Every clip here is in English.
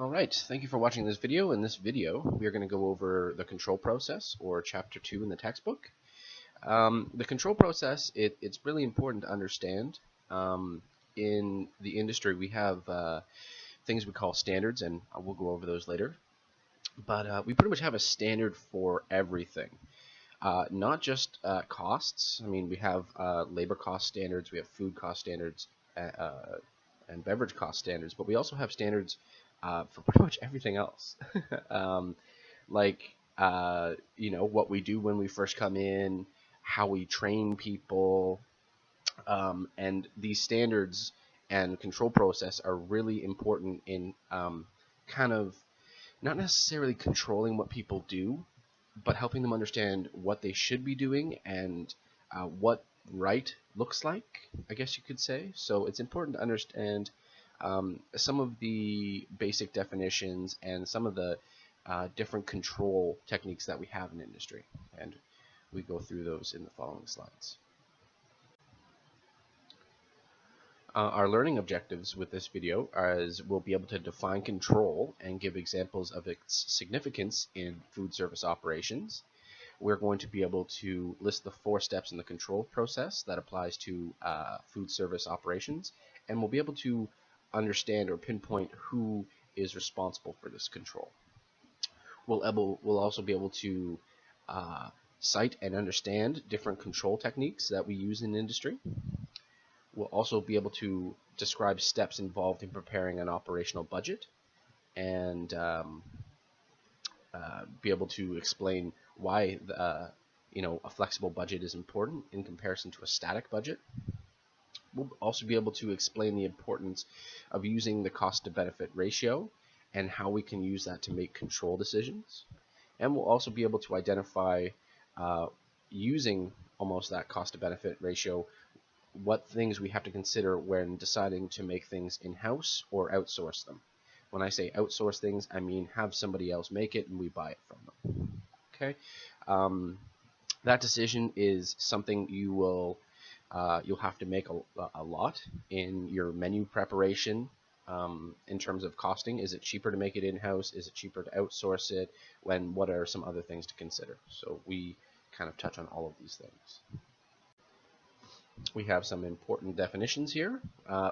Alright, thank you for watching this video. In this video, we are going to go over the control process, or Chapter 2 in the textbook. The control process, it's really important to understand. In the industry, we have things we call standards, and we'll go over those later. But we pretty much have a standard for everything. Not just costs. I mean, we have labor cost standards, we have food cost standards, and beverage cost standards, but we also have standards for pretty much everything else. Like, what we do when we first come in, how we train people, and these standards and control process are really important in kind of not necessarily controlling what people do, but helping them understand what they should be doing and what right looks like, I guess you could say. So it's important to understand some of the basic definitions and some of the different control techniques that we have in industry. And we go through those in the following slides. Our learning objectives with this video is we'll be able to define control and give examples of its significance in food service operations. We're going to be able to list the 4 steps in the control process that applies to food service operations, and we'll be able to understand or pinpoint who is responsible for this control. We'll also be able to cite and understand different control techniques that we use in industry. We'll also be able to describe steps involved in preparing an operational budget and be able to explain why a flexible budget is important in comparison to a static budget. We'll also be able to explain the importance of using the cost to benefit ratio and how we can use that to make control decisions. And we'll also be able to identify, using almost that cost to benefit ratio, what things we have to consider when deciding to make things in-house or outsource them. When I say outsource things, I mean have somebody else make it and we buy it from them. Okay, that decision is something you'll have to make a lot in your menu preparation. In terms of costing, is it cheaper to make it in-house? Is it cheaper to outsource it? What are some other things to consider? So we kind of touch on all of these things. We have some important definitions here.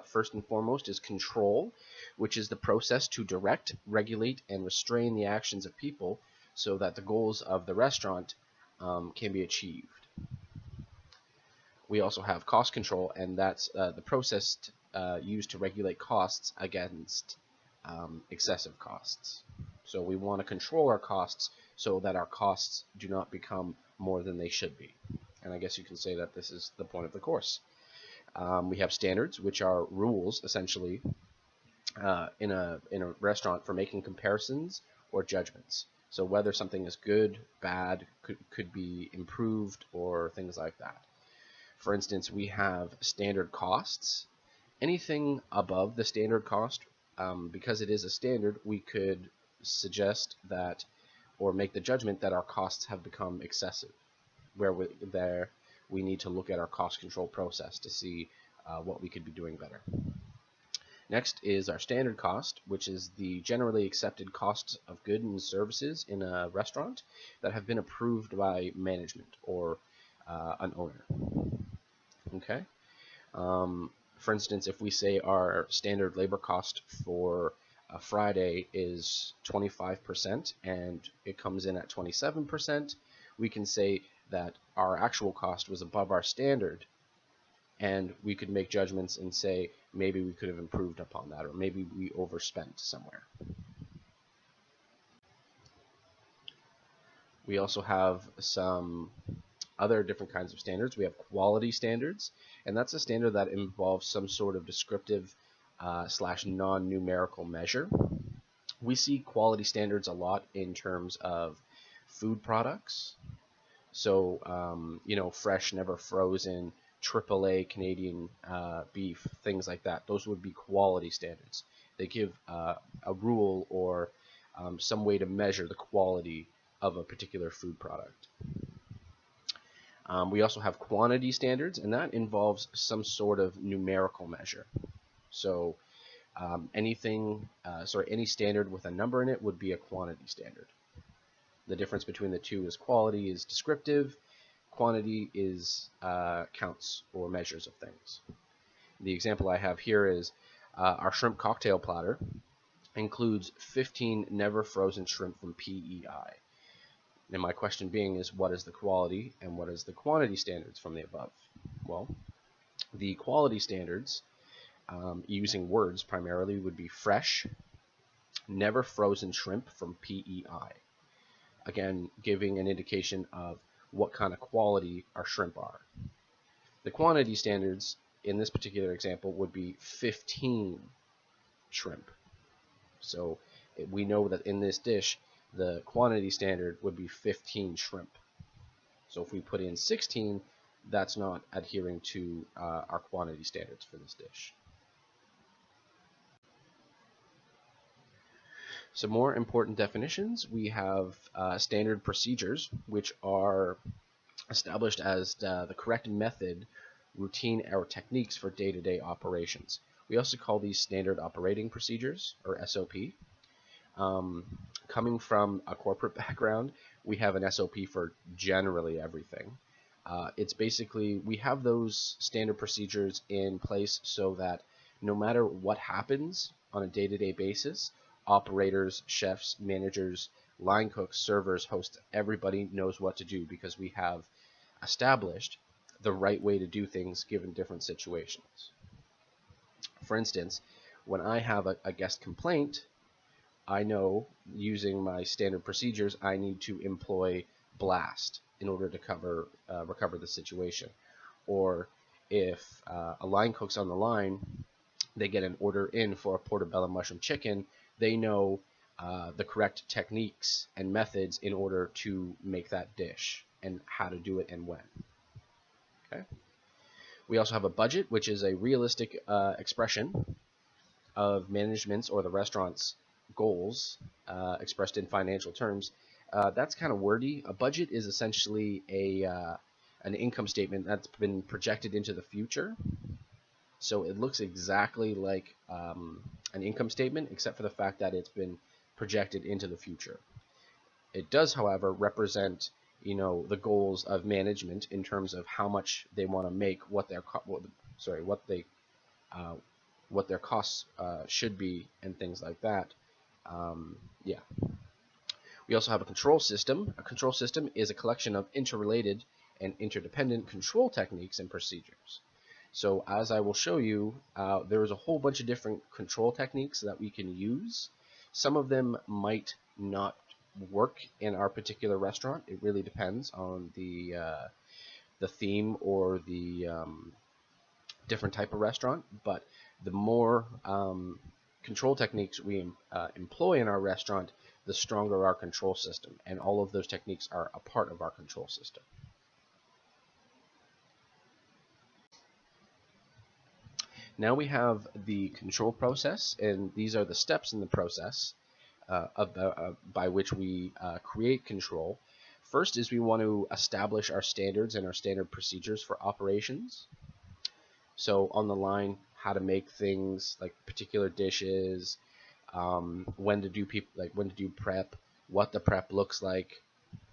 First and foremost is control, which is the process to direct, regulate, and restrain the actions of people so that the goals of the restaurant can be achieved. We also have cost control, and that's the process used to regulate costs against excessive costs. So we want to control our costs so that our costs do not become more than they should be. And I guess you can say that this is the point of the course. We have standards, which are rules, essentially, in a restaurant for making comparisons or judgments. So whether something is good, bad, could be improved, or things like that. For instance, we have standard costs. Anything above the standard cost, because it is a standard, we could suggest that or make the judgment that our costs have become excessive, where we need to look at our cost control process to see what we could be doing better. Next is our standard cost, which is the generally accepted costs of goods and services in a restaurant that have been approved by management or an owner. Okay. For instance, if we say our standard labor cost for a Friday is 25% and it comes in at 27%, we can say that our actual cost was above our standard, and we could make judgments and say maybe we could have improved upon that, or maybe we overspent somewhere. We also have some other different kinds of standards. We have quality standards, and that's a standard that involves some sort of descriptive / non-numerical measure. We see quality standards a lot in terms of food products. So, fresh, never frozen, AAA Canadian beef, things like that. Those would be quality standards. They give a rule or some way to measure the quality of a particular food product. We also have quantity standards, and that involves some sort of numerical measure. So Any standard with a number in it would be a quantity standard. The difference between the two is quality is descriptive, quantity is counts or measures of things. The example I have here is our shrimp cocktail platter includes 15 never frozen shrimp from PEI. And my question being is, what is the quality and what is the quantity standards from the above? Well, the quality standards, using words primarily, would be fresh, never frozen shrimp from PEI. Again, giving an indication of what kind of quality our shrimp are. The quantity standards in this particular example would be 15 shrimp. So we know that in this dish, the quantity standard would be 15 shrimp. So if we put in 16, that's not adhering to our quantity standards for this dish. Some more important definitions. We have standard procedures, which are established as the correct method, routine, or techniques for day-to-day operations. We also call these standard operating procedures, or SOP. Coming from a corporate background, we have an SOP for generally everything. It's basically, we have those standard procedures in place so that no matter what happens on a day-to-day basis, operators, chefs, managers, line cooks, servers, hosts, everybody knows what to do because we have established the right way to do things given different situations. For instance, when I have a guest complaint, I know using my standard procedures I need to employ blast in order to recover the situation. Or if a line cook's on the line, they get an order in for a portobello mushroom chicken, they know the correct techniques and methods in order to make that dish and how to do it and when. Okay. We also have a budget, which is a realistic expression of management's or the restaurant's goals expressed in financial terms. That's kind of wordy. A budget is essentially an income statement that's been projected into the future. So it looks exactly like an income statement, except for the fact that it's been projected into the future. It does, however, represent, the goals of management in terms of how much they want to make, what their costs should be, and things like that. Yeah. We also have a control system. A control system is a collection of interrelated and interdependent control techniques and procedures. So as I will show you, there is a whole bunch of different control techniques that we can use. Some of them might not work in our particular restaurant. It really depends on the theme or the different type of restaurant. But the more control techniques we employ in our restaurant, the stronger our control system. And all of those techniques are a part of our control system. Now we have the control process, and these are the steps in the process by which we create control. First is we want to establish our standards and our standard procedures for operations. So on the line, how to make things like particular dishes, when to do prep, what the prep looks like,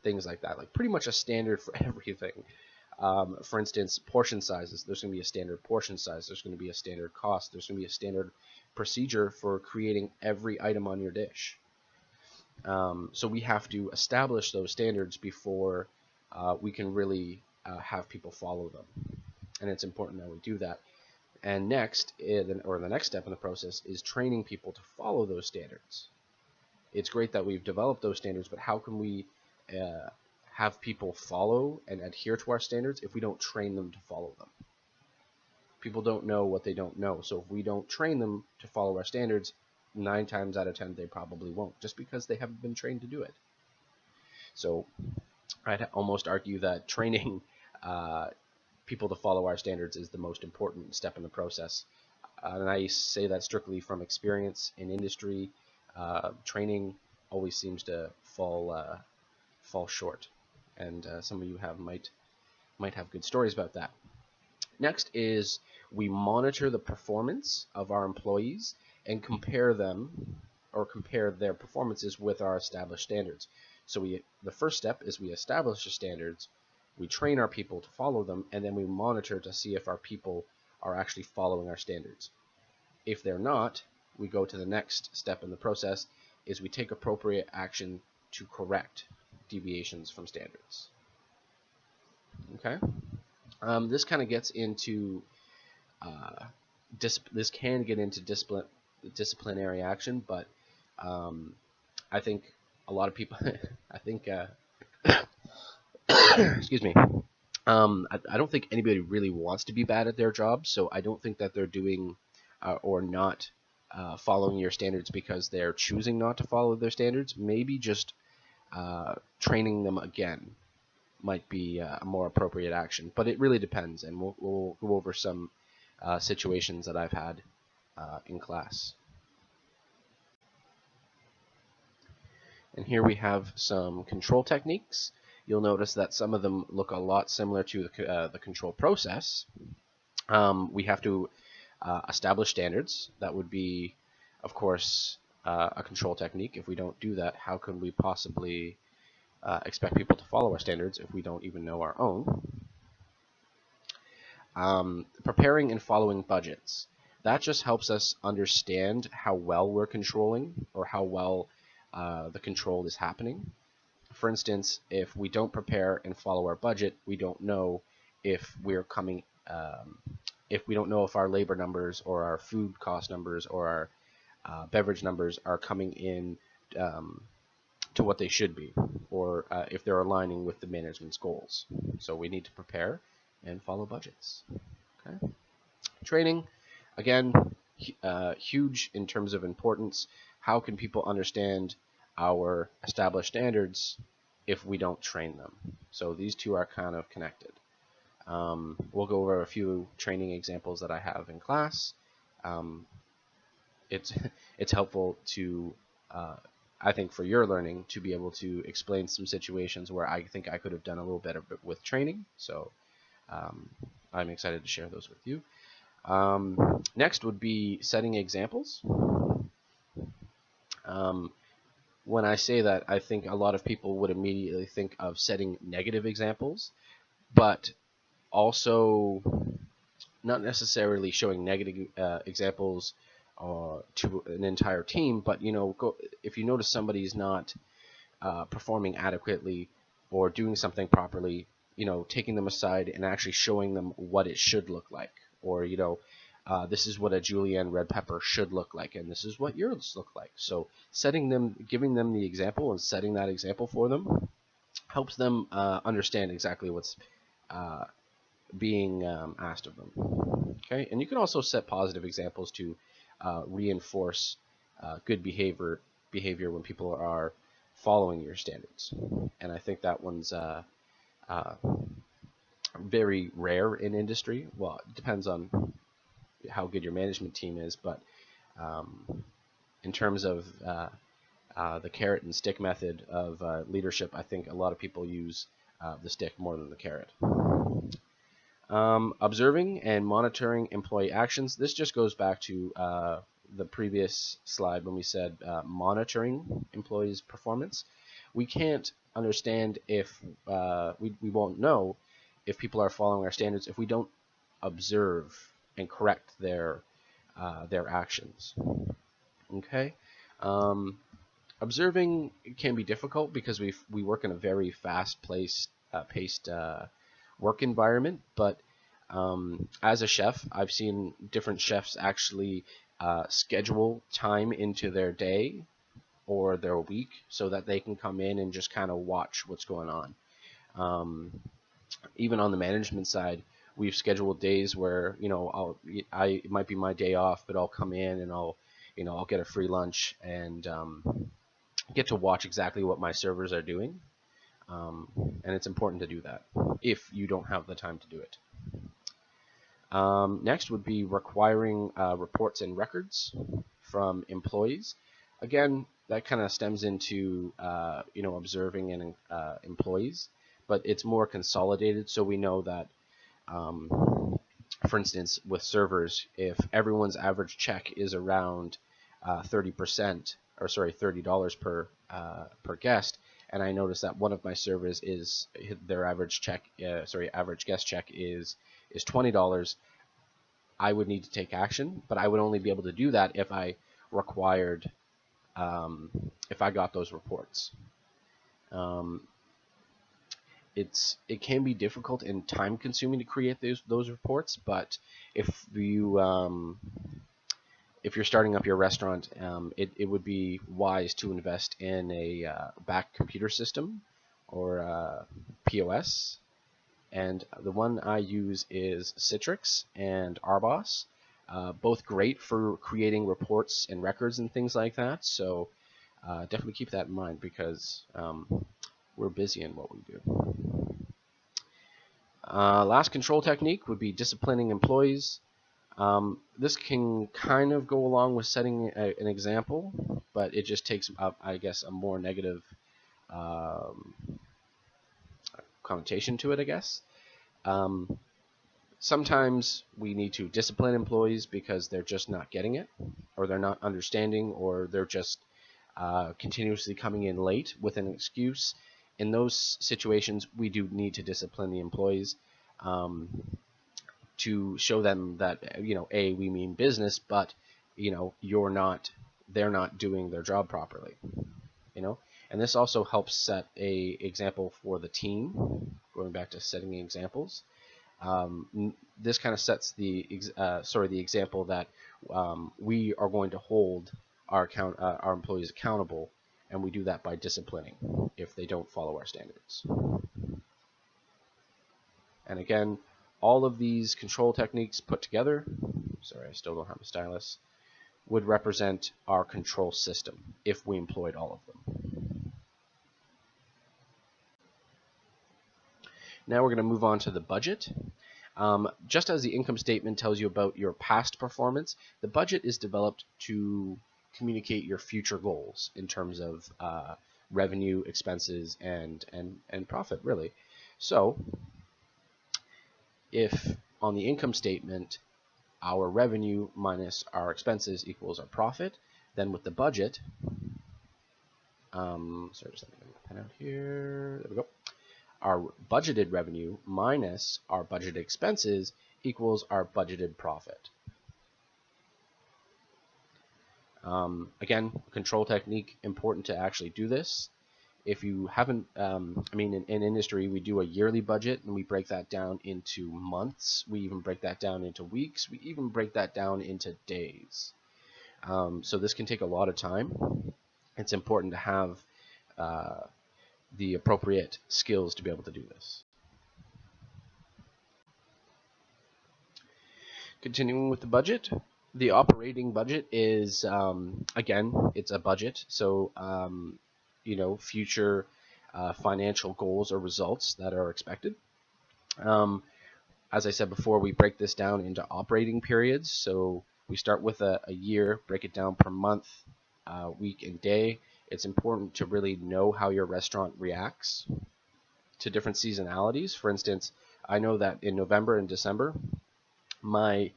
things like that. Like pretty much a standard for everything. For instance, portion sizes. There's going to be a standard portion size. There's going to be a standard cost. There's going to be a standard procedure for creating every item on your dish. So we have to establish those standards before we can really have people follow them. And it's important that we do that. And next, the next step in the process is training people to follow those standards. It's great that we've developed those standards, but how can we have people follow and adhere to our standards if we don't train them to follow them? People don't know what they don't know. So if we don't train them to follow our standards, 9 times out of 10 they probably won't, just because they haven't been trained to do it. So I'd almost argue that training people to follow our standards is the most important step in the process. And I say that strictly from experience in industry. Training always seems to fall short, and some of you might have good stories about that. Next is we monitor the performance of our employees and compare them or compare their performances with our established standards. So the first step is we establish the standards, we train our people to follow them, and then we monitor to see if our people are actually following our standards. If they're not, we go to the next step in the process, is we take appropriate action to correct deviations from standards. Okay? This kind of gets into this can get into disciplinary action, but I think a lot of people, I think, excuse me, I don't think anybody really wants to be bad at their job, so I don't think that they're doing or not following your standards because they're choosing not to follow their standards. Maybe just training them again might be a more appropriate action, but it really depends, and we'll go over some situations that I've had in class. And here we have some control techniques. You'll notice that some of them look a lot similar to the control process. We have to establish standards. That would be, of course, a control technique. If we don't do that, how can we possibly expect people to follow our standards if we don't even know our own? Preparing and following budgets. That just helps us understand how well we're controlling or how well the control is happening. For instance, if we don't prepare and follow our budget, we don't know if we're coming, if we don't know if our labor numbers or our food cost numbers or our beverage numbers are coming in to what they should be, or if they're aligning with the management's goals. So we need to prepare and follow budgets. Okay. Training, again, huge in terms of importance. How can people understand our established standards if we don't train them? So these two are kind of connected. We'll go over a few training examples that I have in class. It's helpful to, I think, for your learning to be able to explain some situations where I think I could have done a little better with training. So I'm excited to share those with you. Next would be setting examples. When I say that, I think a lot of people would immediately think of setting negative examples, but also not necessarily showing negative examples to an entire team, but if you notice somebody's not performing adequately or doing something properly, taking them aside and actually showing them what it should look like, or this is what a julienne red pepper should look like, and this is what yours look like. So giving them the example and setting that example for them helps them understand exactly what's being asked of them. Okay, and you can also set positive examples to reinforce good behavior when people are following your standards. And I think that one's very rare in industry. Well, it depends on how good your management team is, but in terms of the carrot and stick method of leadership, I think a lot of people use the stick more than the carrot. Observing and monitoring employee actions. This just goes back to the previous slide when we said monitoring employees' performance. We can't understand if we won't know if people are following our standards if we don't observe and correct their actions. Okay. Observing can be difficult because we work in a very fast-paced work environment, but as a chef, I've seen different chefs actually schedule time into their day or their week so that they can come in and just kind of watch what's going on. Even on the management side, we've scheduled days where it might be my day off, but I'll come in and I'll get a free lunch and get to watch exactly what my servers are doing. And it's important to do that if you don't have the time to do it. Next would be requiring reports and records from employees. Again, that kind of stems into observing and employees, but it's more consolidated, so we know that for instance, with servers, if everyone's average check is around 30%, or sorry, $30 per guest, and I notice that one of my servers is their average average guest check is $20, I would need to take action, but I would only be able to do that if I required, if I got those reports. It can be difficult and time consuming to create those reports, but if you're starting up your restaurant, it would be wise to invest in a back computer system or POS. And the one I use is Citrix and Arbos, both great for creating reports and records and things like that. So definitely keep that in mind, because we're busy in what we do. Last control technique would be disciplining employees. This can kind of go along with setting an example, but it just takes up, I guess, a more negative connotation to it, I guess. Sometimes we need to discipline employees because they're just not getting it, or they're not understanding, or they're just continuously coming in late with an excuse. In those situations, we do need to discipline the employees to show them that, A, we mean business, but they're not doing their job properly. And this also helps set a example for the team. Going back to setting examples, this kind of sets the example that we are going to hold our employees accountable, and we do that by disciplining if they don't follow our standards. And again, all of these control techniques put together, sorry, I still don't have a stylus, would represent our control system if we employed all of them. Now we're going to move on to the budget. Just as the income statement tells you about your past performance, the budget is developed to communicate your future goals in terms of revenue, expenses, and profit, really. So if on the income statement our revenue minus our expenses equals our profit, then with the budget, sorry, just let me get my pen out here. There we go. Our budgeted revenue minus our budgeted expenses equals our budgeted profit. Again, control technique, important to actually do this. If you haven't, in industry, we do a yearly budget, and we break that down into months. We even break that down into weeks. We even break that down into days. So this can take a lot of time. It's important to have the appropriate skills to be able to do this. Continuing with the budget, the operating budget is, again, it's a budget. So, future financial goals or results that are expected. As I said before, we break this down into operating periods. So we start with a year, break it down per month, week, and day. It's important to really know how your restaurant reacts to different seasonalities. For instance, I know that in November and December, my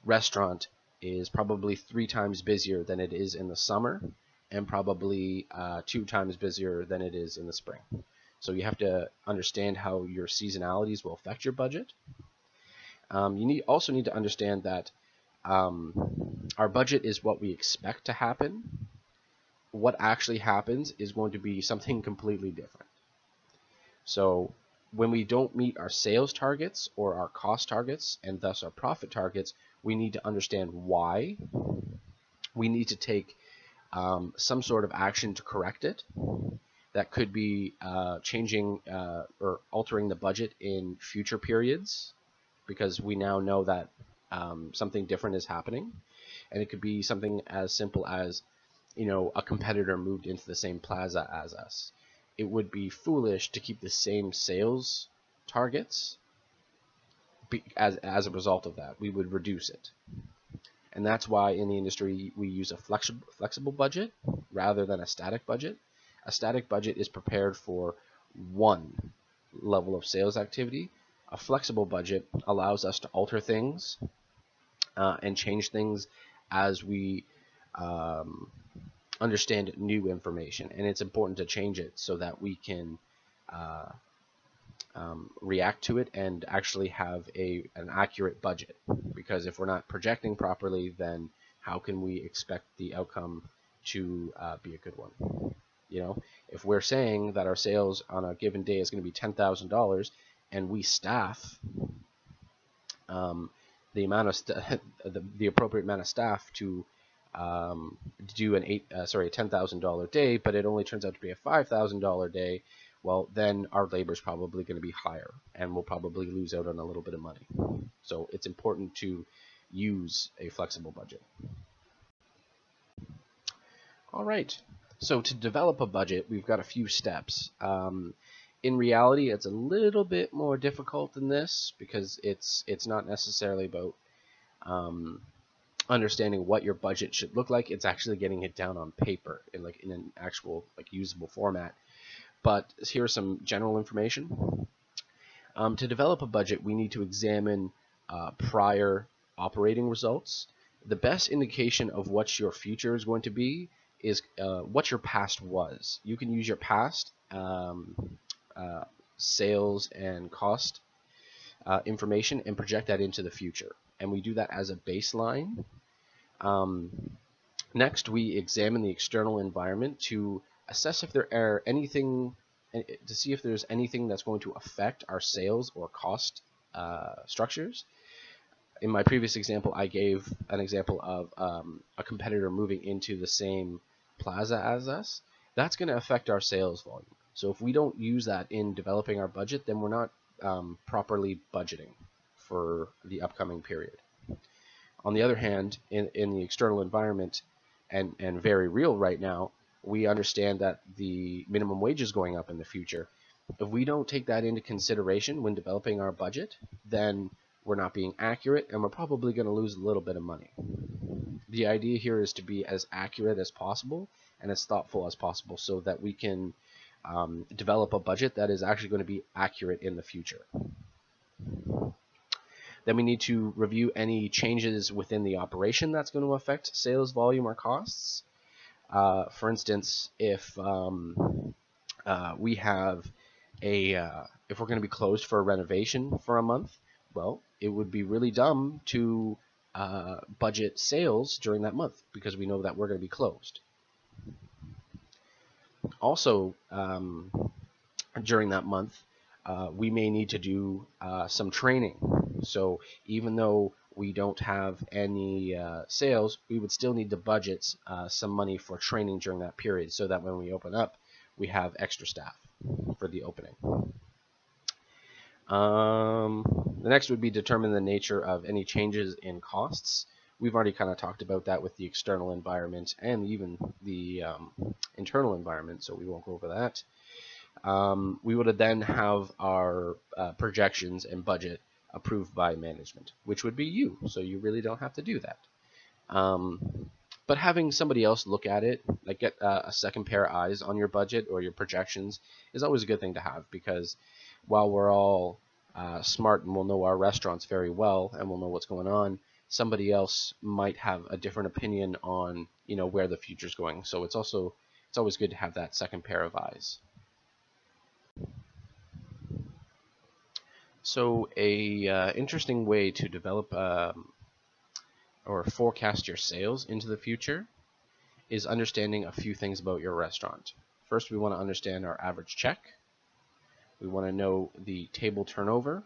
restaurant is probably 3 times busier than it is in the summer, and probably 2 times busier than it is in the spring. So you have to understand how your seasonalities will affect your budget. You also need to understand that our budget is what we expect to happen. What actually happens is going to be something completely different. So when we don't meet our sales targets or our cost targets, and thus our profit targets, we need to understand why. We need to take some sort of action to correct it. That could be changing or altering the budget in future periods, because we now know that something different is happening. And it could be something as simple as, a competitor moved into the same plaza as us. It would be foolish to keep the same sales targets. As a result of that, we would reduce it. And that's why in the industry we use a flexible budget rather than a static budget. A static budget is prepared for one level of sales activity. A flexible budget allows us to alter things and change things as we um, understand new information, and it's important to change it so that we can uh, react to it and actually have an accurate budget. Because if we're not projecting properly, then how can we expect the outcome to be a good one? You know, if we're saying that our sales on a given day is going to be $10,000, and we staff um, the amount of the appropriate amount of staff to do a $10,000 day, but it only turns out to be a $5,000 day, well, then our labor is probably going to be higher, and we'll probably lose out on a little bit of money. So it's important to use a flexible budget. All right. So to develop a budget, we've got a few steps. In reality, it's a little bit more difficult than this because it's not necessarily about understanding what your budget should look like. It's actually getting it down on paper in an actual usable format. But here's some general information. To develop a budget, we need to examine prior operating results. The best indication of what your future is going to be is what your past was. You can use your past sales and cost information and project that into the future. And we do that as a baseline. Next, we examine the external environment to assess if there are to see if there's anything that's going to affect our sales or cost structures. In my previous example, I gave an example of a competitor moving into the same plaza as us. That's going to affect our sales volume. So if we don't use that in developing our budget, then we're not properly budgeting for the upcoming period. On the other hand, in the external environment, and very real right now, we understand that the minimum wage is going up in the future. If we don't take that into consideration when developing our budget, then we're not being accurate, and we're probably going to lose a little bit of money. The idea here is to be as accurate as possible and as thoughtful as possible so that we can develop a budget that is actually going to be accurate in the future. Then we need to review any changes within the operation that's going to affect sales volume or costs. For instance, if we have if we're going to be closed for a renovation for a month, well, it would be really dumb to budget sales during that month because we know that we're going to be closed. Also, during that month, we may need to do some training. So even though we don't have any sales, we would still need to budget some money for training during that period so that when we open up, we have extra staff for the opening. The next would be determine the nature of any changes in costs. We've already kind of talked about that with the external environment and even the internal environment, so we won't go over that. We would then have our projections and budget approved by management, which would be you, so you really don't have to do that. But having somebody else look at it, like get a second pair of eyes on your budget or your projections, is always a good thing to have, because while we're all smart and we'll know our restaurants very well and we'll know what's going on, somebody else might have a different opinion on where the future's going. So it's always good to have that second pair of eyes. So a interesting way to develop or forecast your sales into the future is understanding a few things about your restaurant. First, we want to understand our average check. We want to know the table turnover,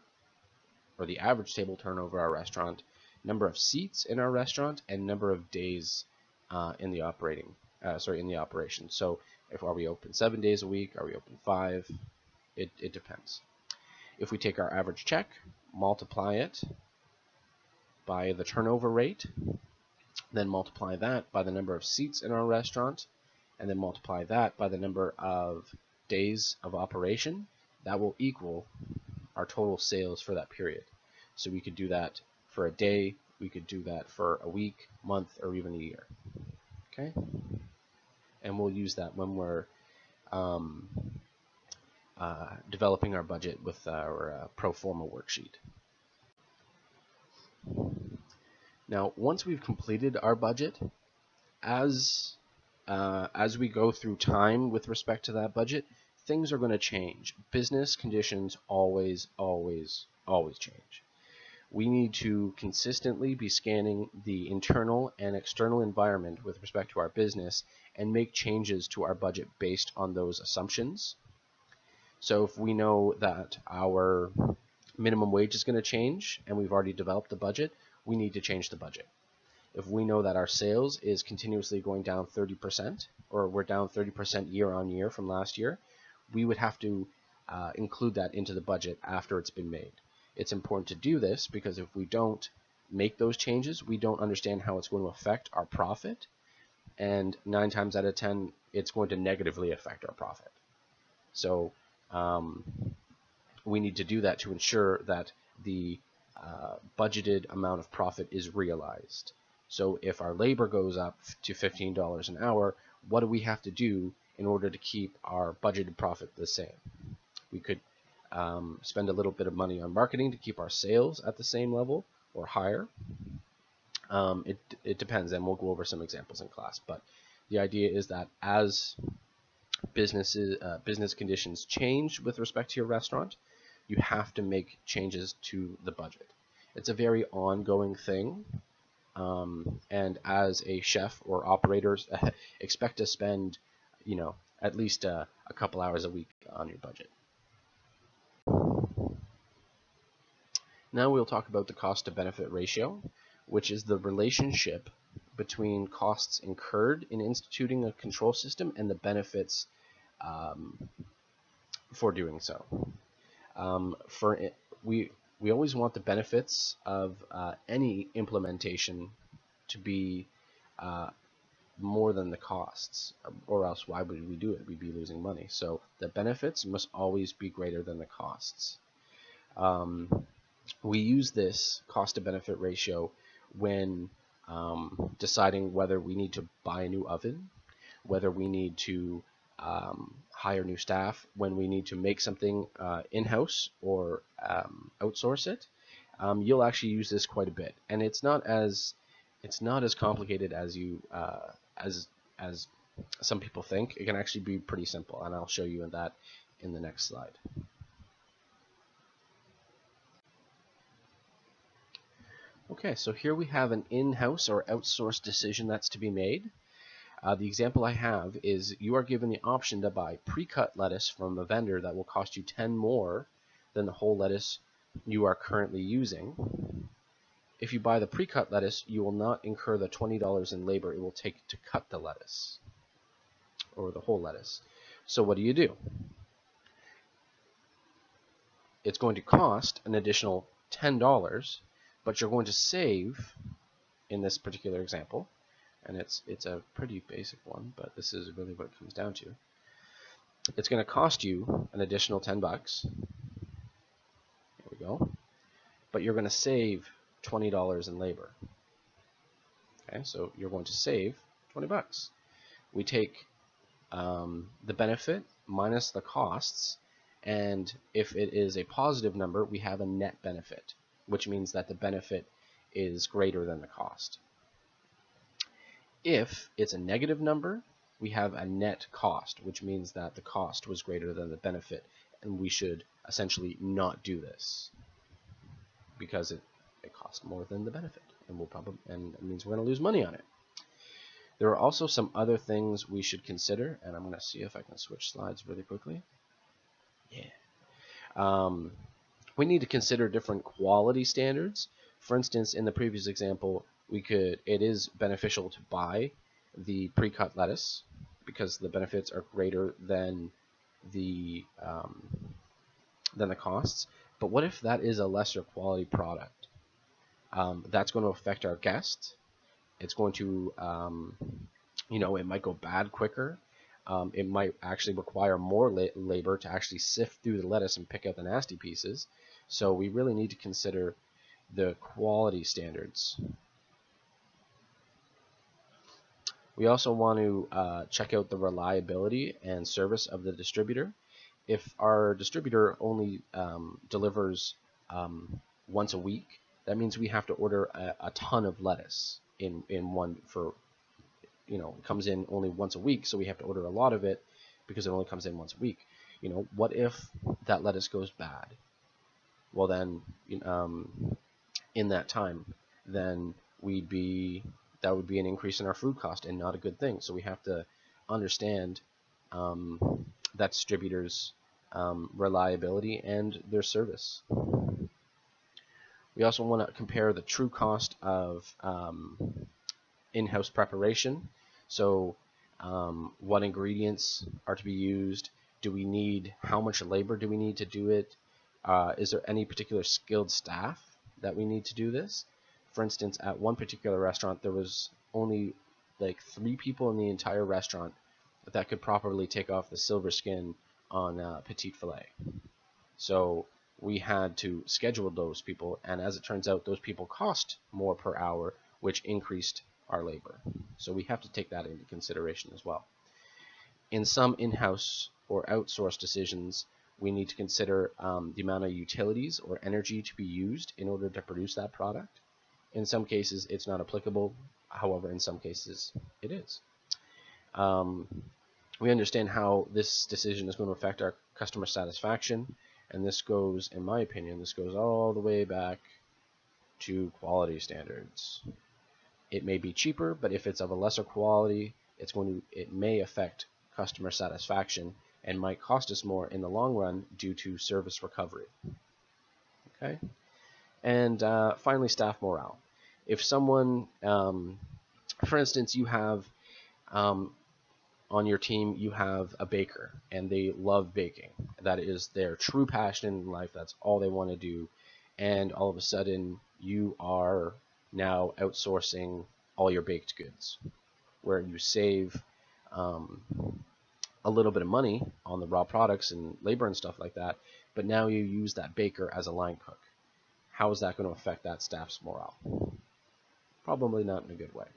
or the average table turnover of our restaurant, number of seats in our restaurant, and number of days in the operation. So, are we open 7 days a week? Are we open 5? It depends. If we take our average check, multiply it by the turnover rate, then multiply that by the number of seats in our restaurant, and then multiply that by the number of days of operation, that will equal our total sales for that period. So we could do that for a day, we could do that for a week, month, or even a year. Okay? And we'll use that when we're developing our budget with our pro forma worksheet. Now, once we've completed our budget, as we go through time with respect to that budget, things are going to change. Business conditions always change. We need to consistently be scanning the internal and external environment with respect to our business and make changes to our budget based on those assumptions. So if we know that our minimum wage is going to change and we've already developed the budget, we need to change the budget. If we know that our sales is continuously going down 30%, or we're down 30% year on year from last year, we would have to include that into the budget after it's been made. It's important to do this because if we don't make those changes, we don't understand how it's going to affect our profit, and 9 times out of 10, it's going to negatively affect our profit. So we need to do that to ensure that the budgeted amount of profit is realized. So if our labor goes up to $15 an hour, what do we have to do in order to keep our budgeted profit the same? We could spend a little bit of money on marketing to keep our sales at the same level or higher. It depends, and we'll go over some examples in class. But the idea is that as business conditions change with respect to your restaurant, you have to make changes to the budget. It's a very ongoing thing. And as a chef or operators, expect to spend, at least a couple hours a week on your budget. Now we'll talk about the cost to benefit ratio, which is the relationship between costs incurred in instituting a control system and the benefits for doing so. We always want the benefits of any implementation to be more than the costs, or else why would we do it? We'd be losing money. So the benefits must always be greater than the costs. We use this cost to benefit ratio when deciding whether we need to buy a new oven, whether we need to hire new staff, when we need to make something in-house or outsource it. You'll actually use this quite a bit, and it's not as complicated as as some people think. It can actually be pretty simple, and I'll show you that in the next slide. Okay, so here we have an in-house or outsourced decision that's to be made. The example I have is you are given the option to buy pre-cut lettuce from a vendor that will cost you 10 more than the whole lettuce you are currently using. If you buy the pre-cut lettuce, you will not incur the $20 in labor it will take to cut the lettuce, or the whole lettuce. So what do? It's going to cost an additional $10, but you're going to save, in this particular example, and it's a pretty basic one, but this is really what it comes down to. It's going to cost you an additional 10 bucks. There we go. But you're going to save $20 in labor. Okay, so you're going to save 20 bucks. We take the benefit minus the costs, and if it is a positive number, we have a net benefit, which means that the benefit is greater than the cost. If it's a negative number, we have a net cost, which means that the cost was greater than the benefit, and we should essentially not do this because it costs more than the benefit, and it means we're going to lose money on it. There are also some other things we should consider, and I'm going to see if I can switch slides really quickly. Yeah. We need to consider different quality standards. For instance, in the previous example, it is beneficial to buy the pre-cut lettuce because the benefits are greater than the costs. But what if that is a lesser quality product? That's going to affect our guests. It's going to, it might go bad quicker. It might actually require more labor to actually sift through the lettuce and pick out the nasty pieces. So we really need to consider the quality standards. We also want to check out the reliability and service of the distributor. If our distributor only delivers once a week, that means we have to order a ton of lettuce in one it comes in only once a week, so we have to order a lot of it because it only comes in once a week. What if that lettuce goes bad? Well, then, in that time, then that would be an increase in our food cost and not a good thing. So we have to understand that distributors' reliability and their service. We also want to compare the true cost of in-house preparation. So what ingredients are to be used? How much labor do we need to do it? Is there any particular skilled staff that we need to do this? For instance, at one particular restaurant, there was only like 3 people in the entire restaurant that could properly take off the silver skin on petite filet. So we had to schedule those people, and as it turns out, those people cost more per hour, which increased our labor. So we have to take that into consideration as well. In some in-house or outsourced decisions, we need to consider the amount of utilities or energy to be used in order to produce that product. In some cases, it's not applicable. However, in some cases, it is. We understand how this decision is going to affect our customer satisfaction, and this goes, in my opinion, this goes all the way back to quality standards. It may be cheaper, but if it's of a lesser quality, it may affect customer satisfaction and might cost us more in the long run due to service recovery. Okay, and finally, staff morale. If someone, for instance, you have on your team, you have a baker, and they love baking. That is their true passion in life. That's all they want to do. And all of a sudden, you are now outsourcing all your baked goods, where you save a little bit of money on the raw products and labor and stuff like that, but now you use that baker as a line cook. How is that going to affect that staff's morale? Probably not in a good way.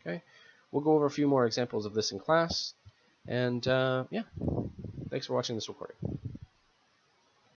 Okay, we'll go over a few more examples of this in class, and yeah, thanks for watching this recording.